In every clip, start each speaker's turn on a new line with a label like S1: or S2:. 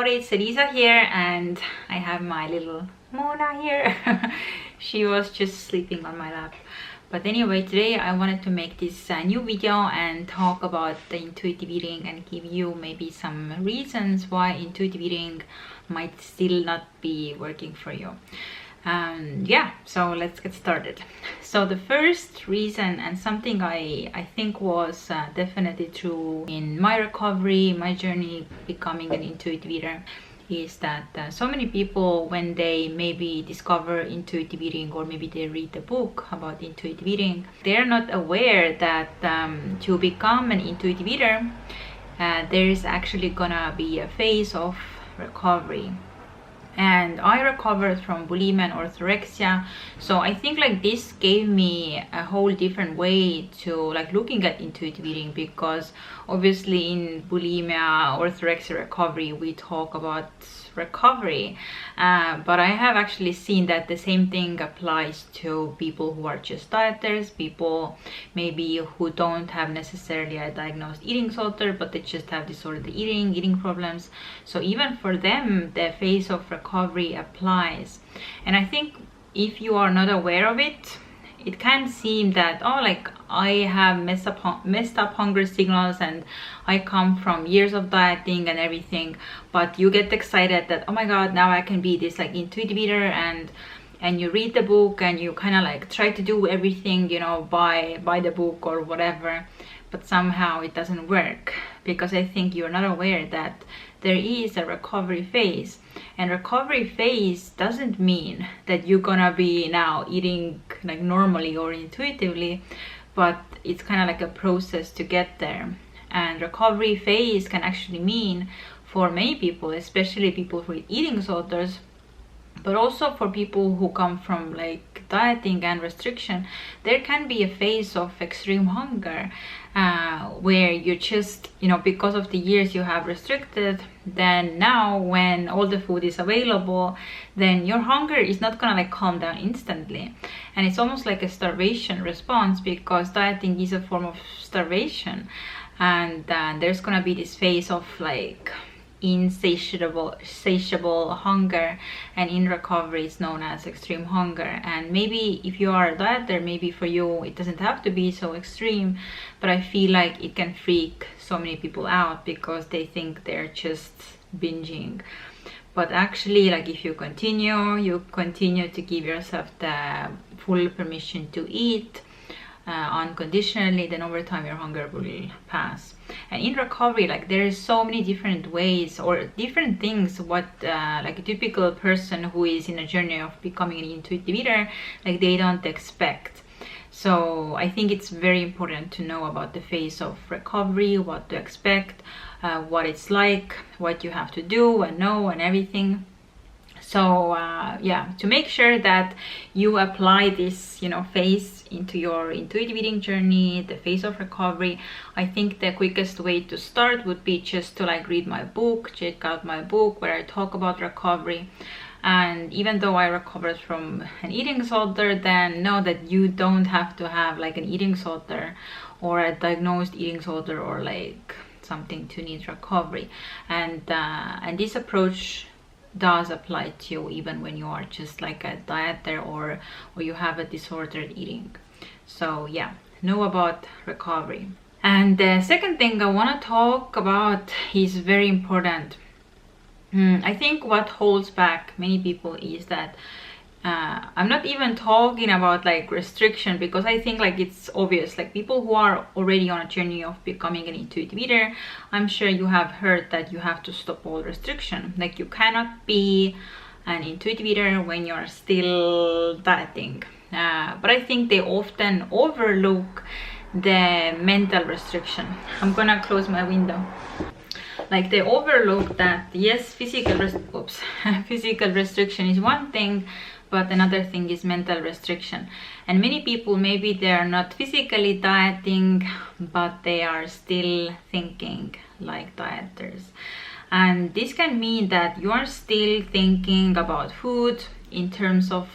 S1: everybody, it's Elisa here, and I have my little Mona here. She was just sleeping on my lap. But anyway, today I wanted to make this new video and talk about the intuitive eating and give you maybe some reasons why intuitive eating might still not be working for you. Yeah, so let's get started. So the first reason, and something I think was definitely true in my recovery, my journey becoming an intuitive eater, is that so many people, when they maybe discover intuitive eating or maybe they read a book about intuitive eating, they're not aware that to become an intuitive eater, there is actually gonna be a phase of recovery. And I recovered from bulimia and orthorexia, so I think like this gave me a whole different way to like looking at intuitive eating, because obviously in bulimia, orthorexia recovery, we talk about recovery, but I have actually seen that the same thing applies to people who are just dieters, people maybe who don't have necessarily a diagnosed eating disorder, but they just have disordered eating problems. So even for them, the phase of recovery applies. And I think if you are not aware of it, it can seem that, oh, like I have messed up hunger signals and I come from years of dieting and everything, but you get excited that, oh my god, now I can be this like intuitive eater, and you read the book and you kind of like try to do everything, you know, by the book or whatever, but somehow it doesn't work, because I think you're not aware that there is a recovery phase. And recovery phase doesn't mean that you're gonna be now eating like normally or intuitively, but it's kind of like a process to get there. And recovery phase can actually mean, for many people, especially people with eating disorders, but also for people who come from like dieting and restriction, there can be a phase of extreme hunger where you just, you know, because of the years you have restricted, then now when all the food is available, then your hunger is not gonna like calm down instantly. And it's almost like a starvation response, because dieting is a form of starvation. And there's gonna be this phase of like insatiable hunger, and in recovery it's known as extreme hunger. And maybe if you are a dieter, maybe for you it doesn't have to be so extreme, but I feel like it can freak so many people out because they think they're just binging. But actually, like if you continue to give yourself the full permission to eat unconditionally, then over time your hunger will pass. And in recovery, like there is so many different ways or different things what like a typical person who is in a journey of becoming an intuitive eater, like they don't expect. So I think it's very important to know about the phase of recovery, what to expect, what it's like, what you have to do and know and everything. So yeah, to make sure that you apply this, you know, phase into your intuitive eating journey, the phase of recovery, I think the quickest way to start would be just to like read my book, check out my book where I talk about recovery. And even though I recovered from an eating disorder, then know that you don't have to have like an eating disorder or a diagnosed eating disorder or like something to need recovery. And this approach does apply to you even when you are just like a dieter or you have a disordered eating. So yeah, know about recovery. And the second thing I want to talk about is very important. I think what holds back many people is that I'm not even talking about like restriction, because I think like it's obvious, like people who are already on a journey of becoming an intuitive eater, I'm sure you have heard that you have to stop all restriction. Like you cannot be an intuitive eater when you're still dieting. But I think they often overlook the mental restriction. I'm gonna close my window. Like they overlook that yes, physical restriction is one thing, but another thing is mental restriction. And many people, maybe they are not physically dieting, but they are still thinking like dieters. And this can mean that you are still thinking about food in terms of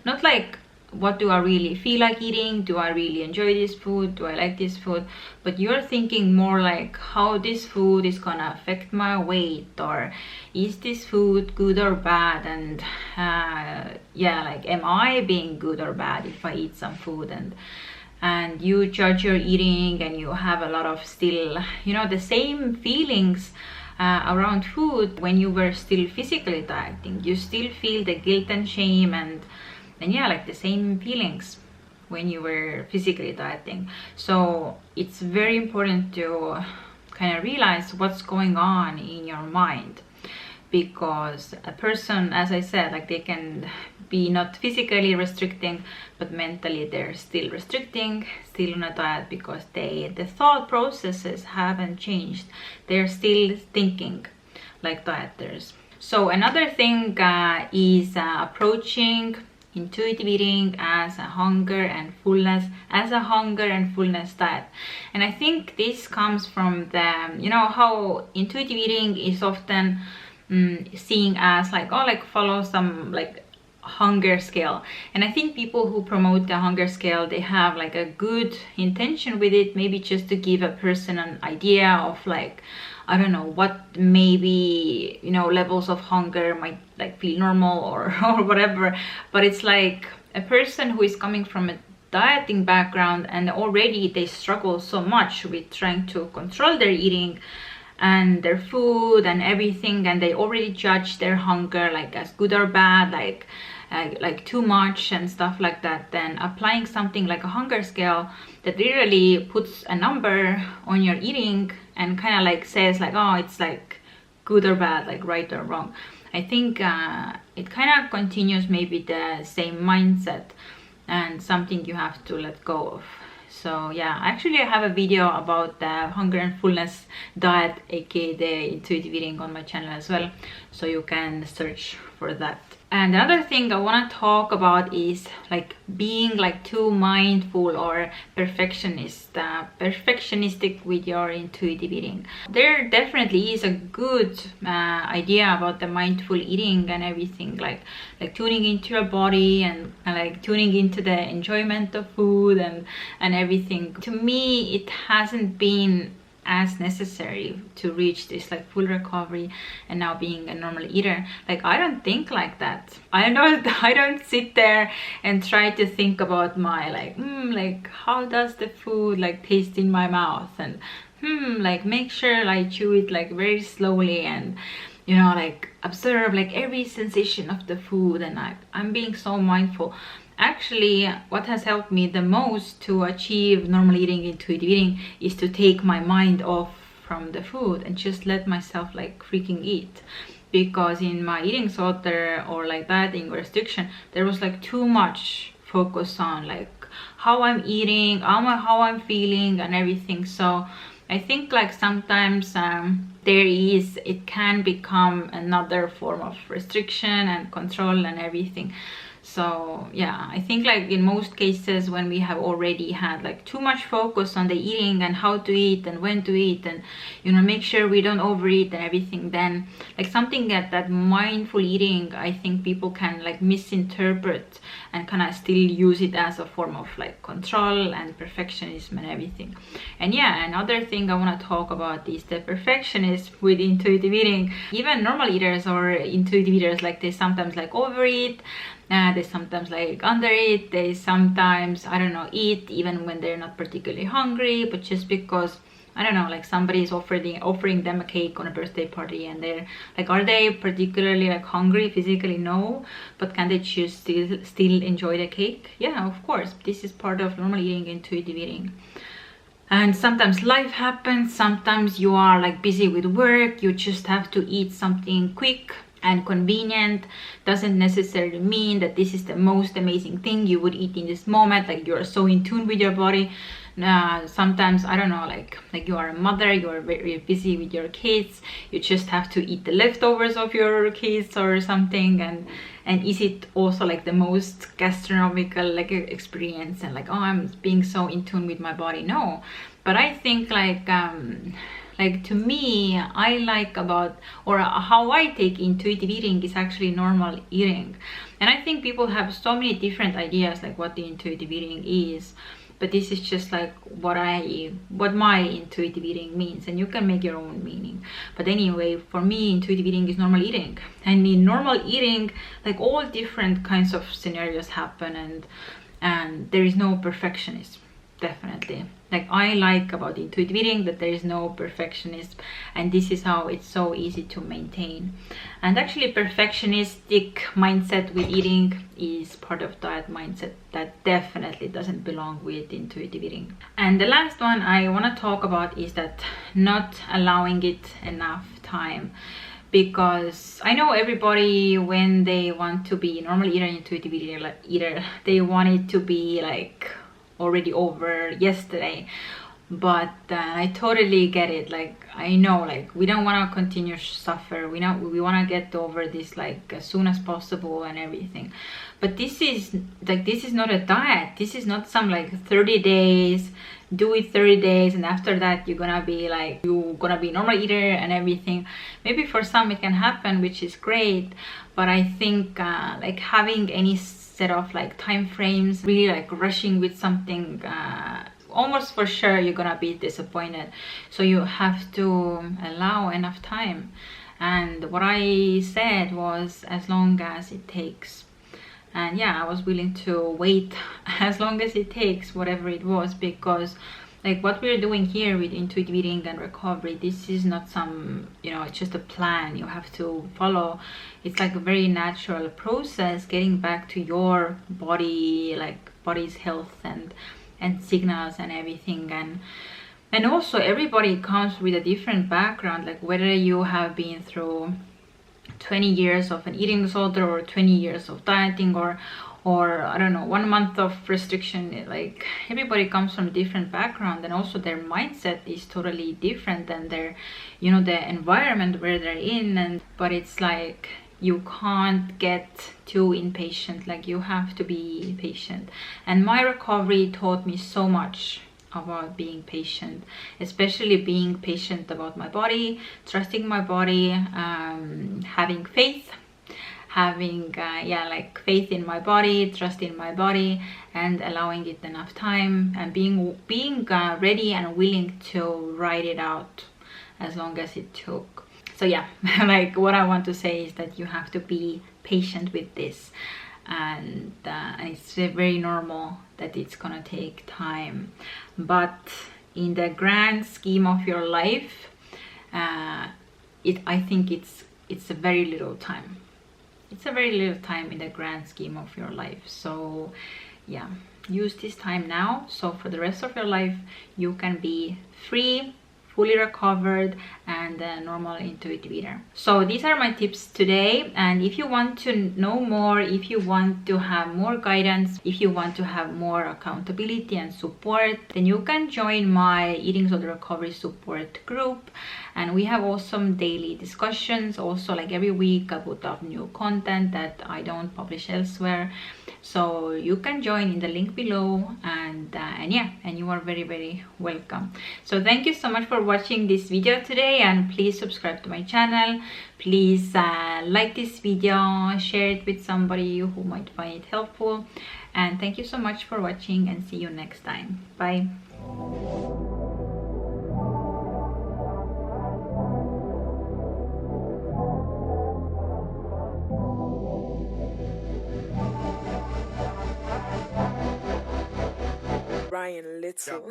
S1: not like what do I really feel like eating? Do I really enjoy this food? Do I like this food? But you're thinking more like how this food is gonna affect my weight, or is this food good or bad? And yeah, like, am I being good or bad if I eat some food? And you judge your eating, and you have a lot of still, you know, the same feelings around food when you were still physically dieting. You still feel the guilt and shame, and yeah, like the same feelings when you were physically dieting. So it's very important to kind of realize what's going on in your mind, because a person, as I said, like, they can be not physically restricting, but mentally they're still restricting, still on a diet, because the thought processes haven't changed. They're still thinking like dieters. So another thing is approaching intuitive eating as a hunger and fullness diet. And I think this comes from the, you know, how intuitive eating is often seen as like, oh, like, follow some like hunger scale. And I think people who promote the hunger scale, they have like a good intention with it, maybe just to give a person an idea of, like, I don't know, what maybe, you know, levels of hunger might like feel normal or whatever. But it's like a person who is coming from a dieting background, and already they struggle so much with trying to control their eating and their food and everything, and they already judge their hunger like as good or bad, like too much and stuff like that. Then applying something like a hunger scale that really puts a number on your eating and kind of like says like, oh, it's like good or bad, like right or wrong. I think it kind of continues maybe the same mindset, and something you have to let go of. So yeah, actually I have a video about the hunger and fullness diet, aka the intuitive eating, on my channel as well, so you can search for that. And another thing I want to talk about is like being like too mindful or perfectionistic with your intuitive eating. There definitely is a good idea about the mindful eating and everything, like tuning into your body and like tuning into the enjoyment of food and everything. To me, it hasn't been as necessary to reach this like full recovery and now being a normal eater. Like, I don't think like that. I don't sit there and try to think about my like how does the food like taste in my mouth, and like make sure I chew it like very slowly, and you know, like observe like every sensation of the food, and I'm being so mindful. Actually, what has helped me the most to achieve normal eating, intuitive eating, is to take my mind off from the food and just let myself like freaking eat. Because in my eating disorder or like dieting or restriction, there was like too much focus on like how I'm eating, how I'm feeling and everything. So I think like sometimes it can become another form of restriction and control and everything. So yeah, I think like in most cases when we have already had like too much focus on the eating and how to eat and when to eat, and you know, make sure we don't overeat and everything, then like something that mindful eating, I think people can like misinterpret and kind of still use it as a form of like control and perfectionism and everything. And yeah, another thing I want to talk about is the perfectionist with intuitive eating. Even normal eaters or intuitive eaters, like they sometimes like overeat, they sometimes like undereat, they sometimes, I don't know, eat even when they're not particularly hungry, but just because, I don't know, like somebody is offering them a cake on a birthday party, and they're like, are they particularly like hungry physically? No, but can they just still enjoy the cake? Yeah, of course. This is part of normal eating, intuitive eating. And sometimes life happens, sometimes you are like busy with work, you just have to eat something quick and convenient. Doesn't necessarily mean that this is the most amazing thing you would eat in this moment, like you're so in tune with your body. Sometimes, I don't know, like you are a mother, you are very busy with your kids, you just have to eat the leftovers of your kids or something, and is it also like the most gastronomical like experience, and like, oh, I'm being so in tune with my body? No. But I think like to me, I like about, or how I take intuitive eating is actually normal eating. And I think people have so many different ideas like what the intuitive eating is, but this is just like what my intuitive eating means, and you can make your own meaning. But anyway, for me, intuitive eating is normal eating. And in normal eating, like all different kinds of scenarios happen, and there is no perfectionism. Definitely, like I like about intuitive eating that there is no perfectionism, and this is how it's so easy to maintain. And actually, perfectionistic mindset with eating is part of diet mindset that definitely doesn't belong with intuitive eating. And the last one I want to talk about is that not allowing it enough time, because I know everybody, when they want to be normal eater, intuitive eater, they want it to be like already over yesterday. But I totally get it. Like I know, like we don't want to continue suffer, we want to get over this like as soon as possible and everything. But this is not a diet. This is not some like 30 days, do it 30 days and after that you're gonna be normal eater and everything. Maybe for some it can happen, which is great, but I think like having any set of like time frames, really like rushing with something, almost for sure you're gonna be disappointed. So you have to allow enough time. And what I said was as long as it takes. And yeah, I was willing to wait as long as it takes, whatever it was, because like what we're doing here with intuitive eating and recovery, this is not some, it's just a plan you have to follow. It's like a very natural process, getting back to your body, like body's health and signals and everything. And also everybody comes with a different background, like whether you have been through 20 years of an eating disorder or 20 years of dieting or I don't know, 1 month of restriction. Like everybody comes from a different background, and also their mindset is totally different than their the environment where they're in. But it's like you can't get too impatient, like you have to be patient. And my recovery taught me so much about being patient, especially being patient about my body, trusting my body, having faith, having like faith in my body, trust in my body, and allowing it enough time, and being ready and willing to ride it out as long as it took. So yeah, like what I want to say is that you have to be patient with this, and it's very normal that it's gonna take time. But in the grand scheme of your life, I think it's a very little time. It's a very little time in the grand scheme of your life. So yeah, use this time now, so for the rest of your life you can be free, fully recovered, and a normal intuitive eater. So these are my tips today, and if you want to know more, if you want to have more guidance, if you want to have more accountability and support, then you can join my eating disorder recovery support group. And we have awesome daily discussions. Also, like every week I put up new content that I don't publish elsewhere, so you can join in the link below. And yeah, and you are very, very welcome. So thank you so much for watching this video today, and please subscribe to my channel. Please like this video, share it with somebody who might find it helpful, and thank you so much for watching, and see you next time. Bye.
S2: Ryan Little.